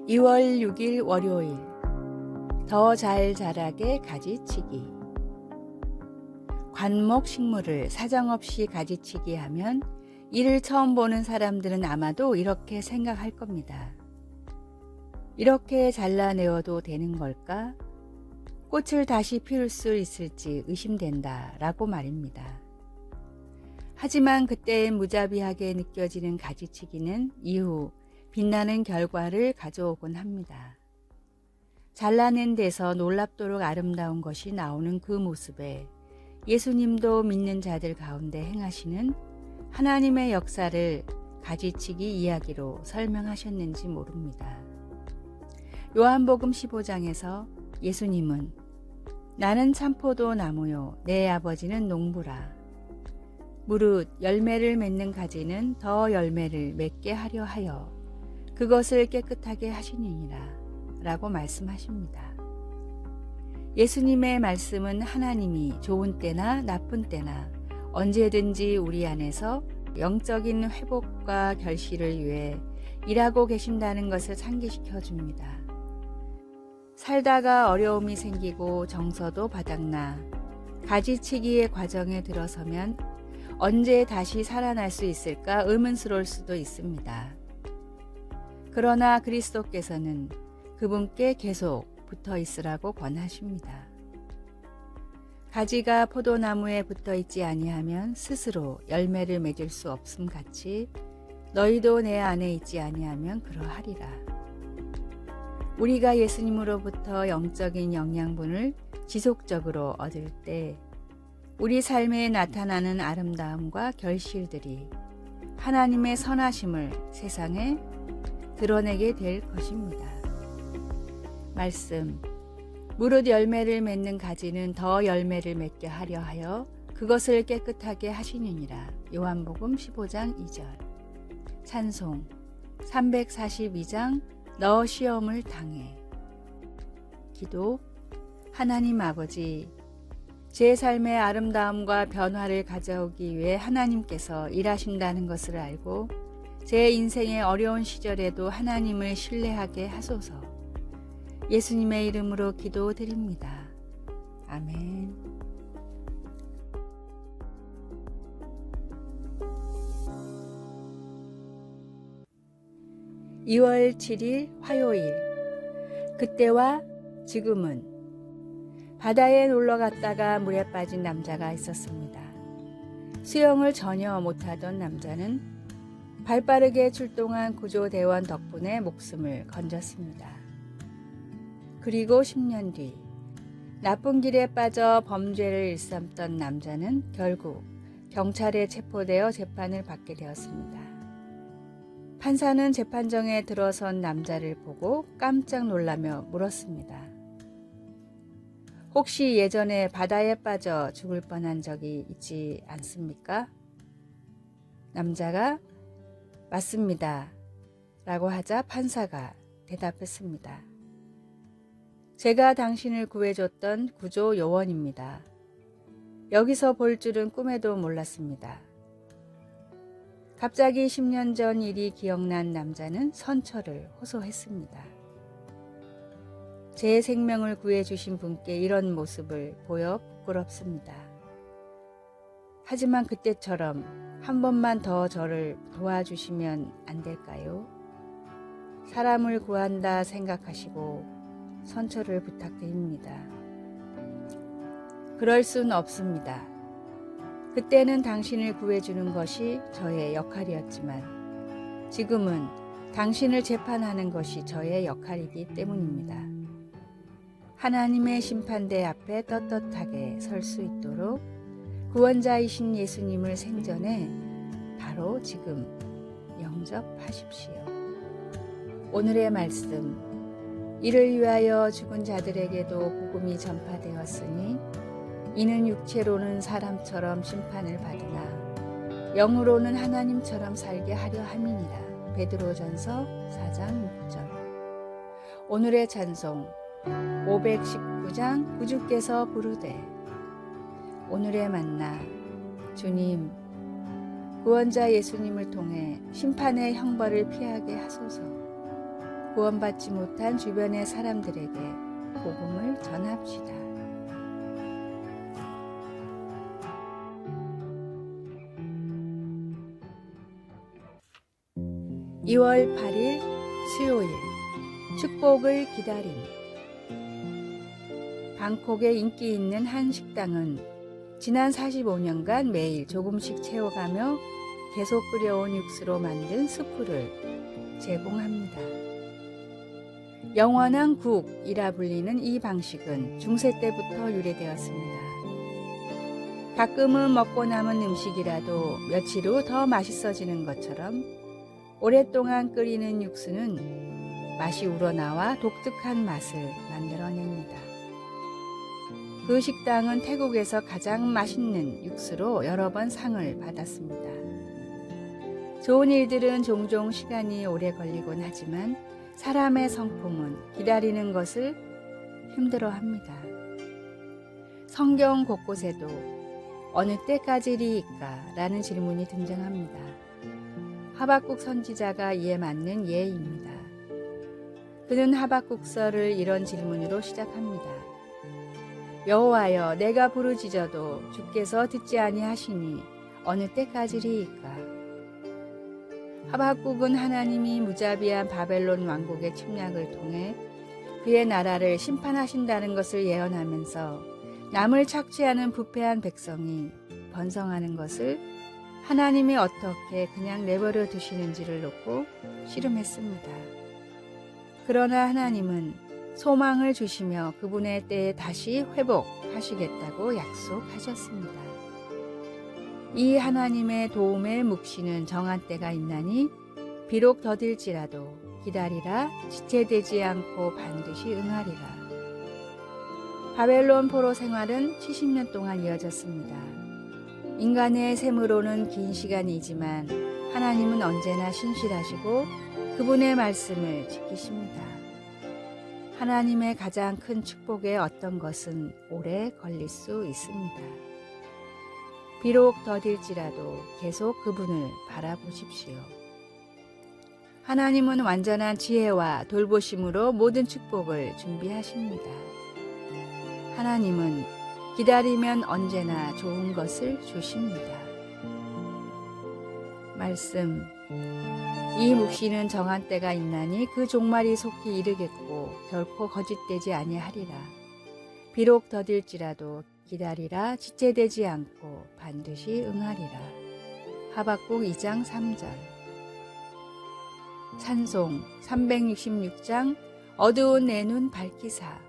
2월 6일 월요일 더 잘 자라게 가지치기. 관목 식물을 사정없이 가지치기 하면 이를 처음 보는 사람들은 아마도 이렇게 생각할 겁니다. 이렇게 잘라내어도 되는 걸까? 꽃을 다시 피울 수 있을지 의심된다 라고 말입니다. 하지만 그때의 무자비하게 느껴지는 가지치기는 이후 빛나는 결과를 가져오곤 합니다. 잘라낸 데서 놀랍도록 아름다운 것이 나오는 그 모습에 예수님도 믿는 자들 가운데 행하시는 하나님의 역사를 가지치기 이야기로 설명하셨는지 모릅니다. 요한복음 15장에서 예수님은 나는 참포도 나무요 내 아버지는 농부라. 무릇 열매를 맺는 가지는 더 열매를 맺게 하려 하여 그것을 깨끗하게 하시느니라 라고 말씀하십니다. 예수님의 말씀은 하나님이 좋은 때나 나쁜 때나 언제든지 우리 안에서 영적인 회복과 결실을 위해 일하고 계신다는 것을 상기시켜 줍니다. 살다가 어려움이 생기고 정서도 바닥나 가지치기의 과정에 들어서면 언제 다시 살아날 수 있을까 의문스러울 수도 있습니다. 그러나 그리스도께서는 그분께 계속 붙어 있으라고 권하십니다. 가지가 포도나무에 붙어 있지 아니하면 스스로 열매를 맺을 수 없음 같이 너희도 내 안에 있지 아니하면 그러하리라. 우리가 예수님으로부터 영적인 영양분을 지속적으로 얻을 때 우리 삶에 나타나는 아름다움과 결실들이 하나님의 선하심을 세상에 드러내게 될 것입니다. 말씀, 무릇 열매를 맺는 가지는 더 열매를 맺게 하려 하여 그것을 깨끗하게 하시느니라. 요한복음 15장 2절. 찬송 342장 너 시험을 당해. 기도, 하나님 아버지, 제 삶의 아름다움과 변화를 가져오기 위해 하나님께서 일하신다는 것을 알고 제 인생의 어려운 시절에도 하나님을 신뢰하게 하소서. 예수님의 이름으로 기도드립니다. 아멘. (2월 7일) 화요일. 그때와 지금은. 바다에 놀러 갔다가 물에 빠진 남자가 있었습니다. 수영을 전혀 못하던 남자는 발빠르게 출동한 구조대원 덕분에 목숨을 건졌습니다. 그리고 10년 뒤 나쁜 길에 빠져 범죄를 일삼던 남자는 결국 경찰에 체포되어 재판을 받게 되었습니다. 판사는 재판정에 들어선 남자를 보고 깜짝 놀라며 물었습니다. 혹시 예전에 바다에 빠져 죽을 뻔한 적이 있지 않습니까? 남자가 맞습니다. 라고 하자 판사가 대답했습니다. 제가 당신을 구해줬던 구조 요원입니다. 여기서 볼 줄은 꿈에도 몰랐습니다. 갑자기 10년 전 일이 기억난 남자는 선처를 호소했습니다. 제 생명을 구해주신 분께 이런 모습을 보여 부끄럽습니다. 하지만 그때처럼 한 번만 더 저를 도와주시면 안 될까요? 사람을 구한다 생각하시고 선처를 부탁드립니다. 그럴 순 없습니다. 그때는 당신을 구해주는 것이 저의 역할이었지만 지금은 당신을 재판하는 것이 저의 역할이기 때문입니다. 하나님의 심판대 앞에 떳떳하게 설 수 있도록 구원자이신 예수님을 생전에 바로 지금 영접하십시오. 오늘의 말씀, 이를 위하여 죽은 자들에게도 복음이 전파되었으니 이는 육체로는 사람처럼 심판을 받으나 영으로는 하나님처럼 살게 하려 함이니라. 베드로전서 4장 6절. 오늘의 찬송 519장 구주께서 부르되. 오늘의 만나, 주님, 구원자 예수님을 통해 심판의 형벌을 피하게 하소서. 구원받지 못한 주변의 사람들에게 복음을 전합시다. 2월 8일 수요일 축복을 기다림. 방콕의 인기 있는 한 식당은 지난 45년간 매일 조금씩 채워가며 계속 끓여온 육수로 만든 수프를 제공합니다. 영원한 국이라 불리는 이 방식은 중세 때부터 유래되었습니다. 가끔은 먹고 남은 음식이라도 며칠 후 더 맛있어지는 것처럼 오랫동안 끓이는 육수는 맛이 우러나와 독특한 맛을 만들어냅니다. 그 식당은 태국에서 가장 맛있는 육수로 여러 번 상을 받았습니다. 좋은 일들은 종종 시간이 오래 걸리곤 하지만 사람의 성품은 기다리는 것을 힘들어합니다. 성경 곳곳에도 어느 때까지리이까? 라는 질문이 등장합니다. 하박국 선지자가 이에 맞는 예입니다. 그는 하박국서를 이런 질문으로 시작합니다. 여호와여, 내가 부르짖어도 주께서 듣지 아니하시니 어느 때까지리이까? 하박국은 하나님이 무자비한 바벨론 왕국의 침략을 통해 그의 나라를 심판하신다는 것을 예언하면서 남을 착취하는 부패한 백성이 번성하는 것을 하나님이 어떻게 그냥 내버려 두시는지를 놓고 씨름했습니다. 그러나 하나님은 소망을 주시며 그분의 때에 다시 회복하시겠다고 약속하셨습니다. 이 하나님의 도움에 묵시는 정한 때가 있나니 비록 더딜지라도 기다리라, 지체되지 않고 반드시 응하리라. 바벨론 포로 생활은 70년 동안 이어졌습니다. 인간의 셈으로는 긴 시간이지만 하나님은 언제나 신실하시고 그분의 말씀을 지키십니다. 하나님의 가장 큰 축복의 어떤 것은 오래 걸릴 수 있습니다. 비록 더딜지라도 계속 그분을 바라보십시오. 하나님은 완전한 지혜와 돌보심으로 모든 축복을 준비하십니다. 하나님은 기다리면 언제나 좋은 것을 주십니다. 말씀. 이 묵시는 정한 때가 있나니 그 종말이 속히 이르겠고 결코 거짓되지 아니하리라. 비록 더딜지라도 기다리라, 지체되지 않고 반드시 응하리라. 하박국 2장 3절. 찬송 366장 어두운 내 눈 밝히사.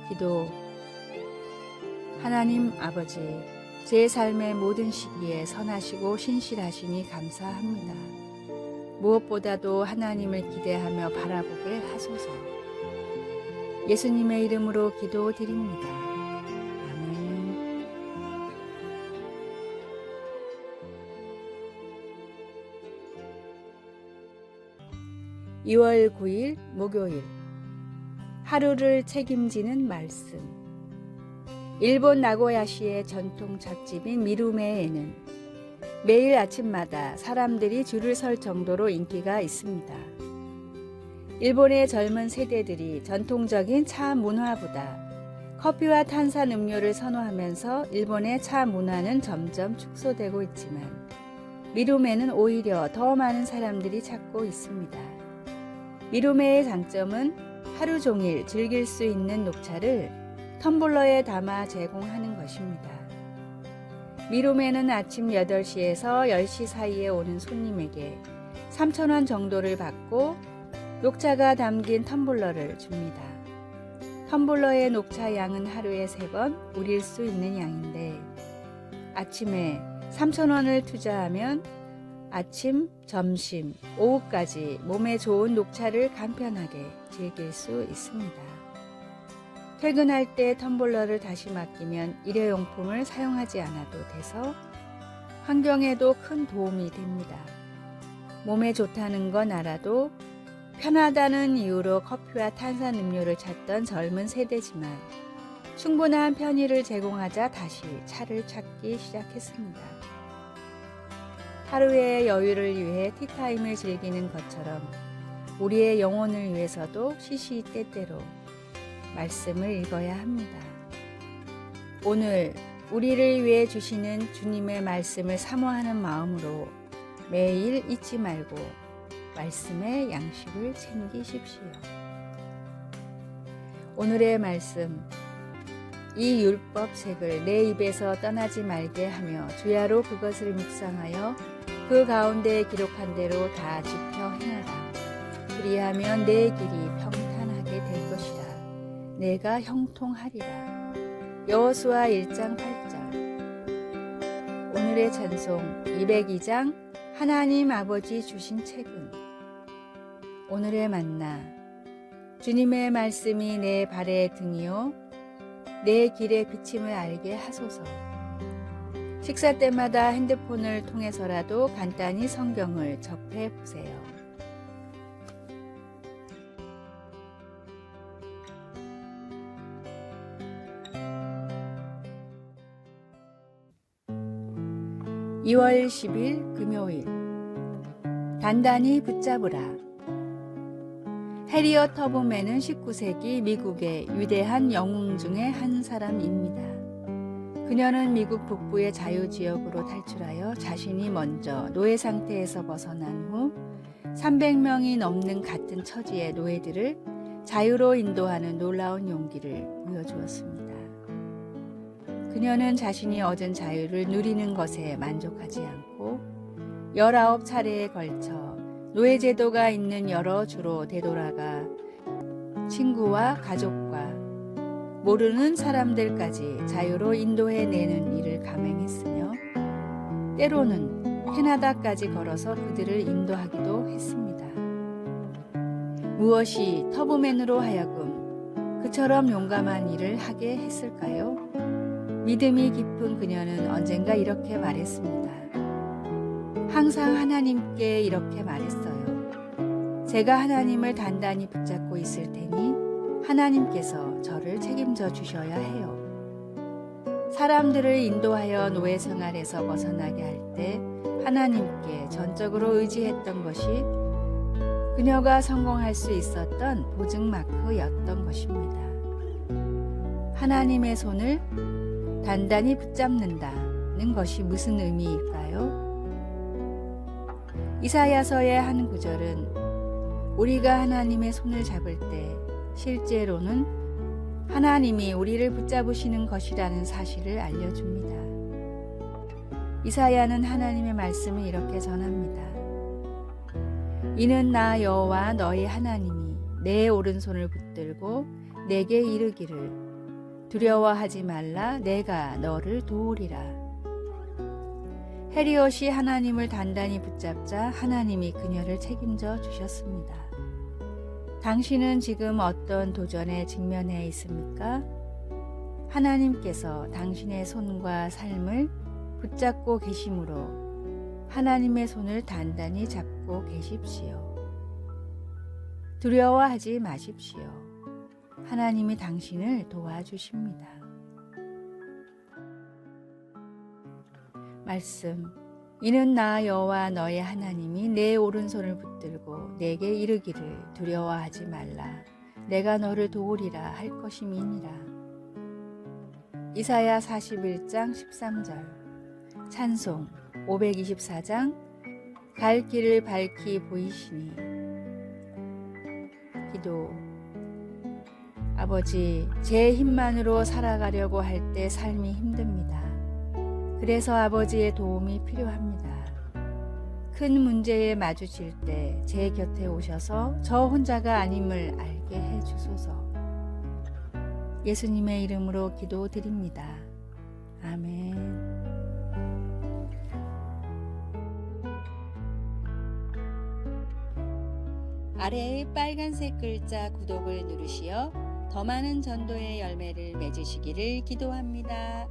기도. 하나님 아버지, 제 삶의 모든 시기에 선하시고 신실하시니 감사합니다. 무엇보다도 하나님을 기대하며 바라보게 하소서. 예수님의 이름으로 기도드립니다. 아멘. 2월 9일 목요일. 하루를 책임지는 말씀. 일본 나고야시의 전통 찻집인 미루메에는 매일 아침마다 사람들이 줄을 설 정도로 인기가 있습니다. 일본의 젊은 세대들이 전통적인 차 문화보다 커피와 탄산 음료를 선호하면서 일본의 차 문화는 점점 축소되고 있지만 미루메는 오히려 더 많은 사람들이 찾고 있습니다. 미루메의 장점은 하루 종일 즐길 수 있는 녹차를 텀블러에 담아 제공하는 것입니다. 미루메는 아침 8시에서 10시 사이에 오는 손님에게 3,000원 정도를 받고 녹차가 담긴 텀블러를 줍니다. 텀블러의 녹차 양은 하루에 3번 우릴 수 있는 양인데 아침에 3,000원을 투자하면 아침, 점심, 오후까지 몸에 좋은 녹차를 간편하게 즐길 수 있습니다. 퇴근할 때 텀블러를 다시 맡기면 일회용품을 사용하지 않아도 돼서 환경에도 큰 도움이 됩니다. 몸에 좋다는 건 알아도 편하다는 이유로 커피와 탄산음료를 찾던 젊은 세대지만 충분한 편의를 제공하자 다시 차를 찾기 시작했습니다. 하루의 여유를 위해 티타임을 즐기는 것처럼 우리의 영혼을 위해서도 시시때때로 말씀을 읽어야 합니다. 오늘 우리를 위해 주시는 주님의 말씀을 사모하는 마음으로 매일 잊지 말고 말씀의 양식을 챙기십시오. 오늘의 말씀, 이 율법책을 내 입에서 떠나지 말게 하며 주야로 그것을 묵상하여 그 가운데에 기록한 대로 다 지켜 행하라. 그리하면 내 길이 평탄하게 될 것이라. 내가 형통하리라. 여호수아 1장 8절. 오늘의 찬송 202장 하나님 아버지 주신 책은. 오늘의 만나, 주님의 말씀이 내 발의 등이요 내 길의 비침을 알게 하소서. 식사 때마다 핸드폰을 통해서라도 간단히 성경을 접해 보세요. (2월 10일) 금요일. 단단히 붙잡으라. 해리엇 터브맨은 19세기 미국의 위대한 영웅 중의 한 사람입니다. 그녀는 미국 북부의 자유지역으로 탈출하여 자신이 먼저 노예 상태에서 벗어난 후 300명이 넘는 같은 처지의 노예들을 자유로 인도하는 놀라운 용기를 보여주었습니다. 그녀는 자신이 얻은 자유를 누리는 것에 만족하지 않고 19차례에 걸쳐 노예제도가 있는 여러 주로 되돌아가 친구와 가족과 모르는 사람들까지 자유로 인도해내는 일을 감행했으며 때로는 캐나다까지 걸어서 그들을 인도하기도 했습니다. 무엇이 터브맨으로 하여금 그처럼 용감한 일을 하게 했을까요? 믿음이 깊은 그녀는 언젠가 이렇게 말했습니다. 항상 하나님께 이렇게 말했어요. 제가 하나님을 단단히 붙잡고 있을 테니 하나님께서 저를 책임져 주셔야 해요. 사람들을 인도하여 노예 생활에서 벗어나게 할 때 하나님께 전적으로 의지했던 것이 그녀가 성공할 수 있었던 보증마크였던 것입니다. 하나님의 손을 단단히 붙잡는다는 것이 무슨 의미일까요? 이사야서의 한 구절은 우리가 하나님의 손을 잡을 때 실제로는 하나님이 우리를 붙잡으시는 것이라는 사실을 알려줍니다. 이사야는 하나님의 말씀을 이렇게 전합니다. 이는 나 여호와 너희 하나님이 내 오른손을 붙들고 내게 이르기를 두려워하지 말라 내가 너를 도우리라. 해리엇이 하나님을 단단히 붙잡자 하나님이 그녀를 책임져 주셨습니다. 당신은 지금 어떤 도전에 직면해 있습니까? 하나님께서 당신의 손과 삶을 붙잡고 계시므로 하나님의 손을 단단히 잡고 계십시오. 두려워하지 마십시오. 하나님이 당신을 도와주십니다. 말씀. 이는 나 여호와 너의 하나님이 내 오른손을 붙들고 내게 이르기를 두려워하지 말라 내가 너를 도우리라 할 것임이니라. 이사야 41장 13절. 찬송 524장 갈 길을 밝히 보이시니. 기도. 아버지, 제 힘만으로 살아가려고 할 때 삶이 힘듭니다. 그래서 아버지의 도움이 필요합니다. 큰 문제에 마주칠 때 제 곁에 오셔서 저 혼자가 아님을 알게 해 주소서. 예수님의 이름으로 기도드립니다. 아멘. 아래의 빨간색 글자 구독을 누르시어 더 많은 전도의 열매를 맺으시기를 기도합니다.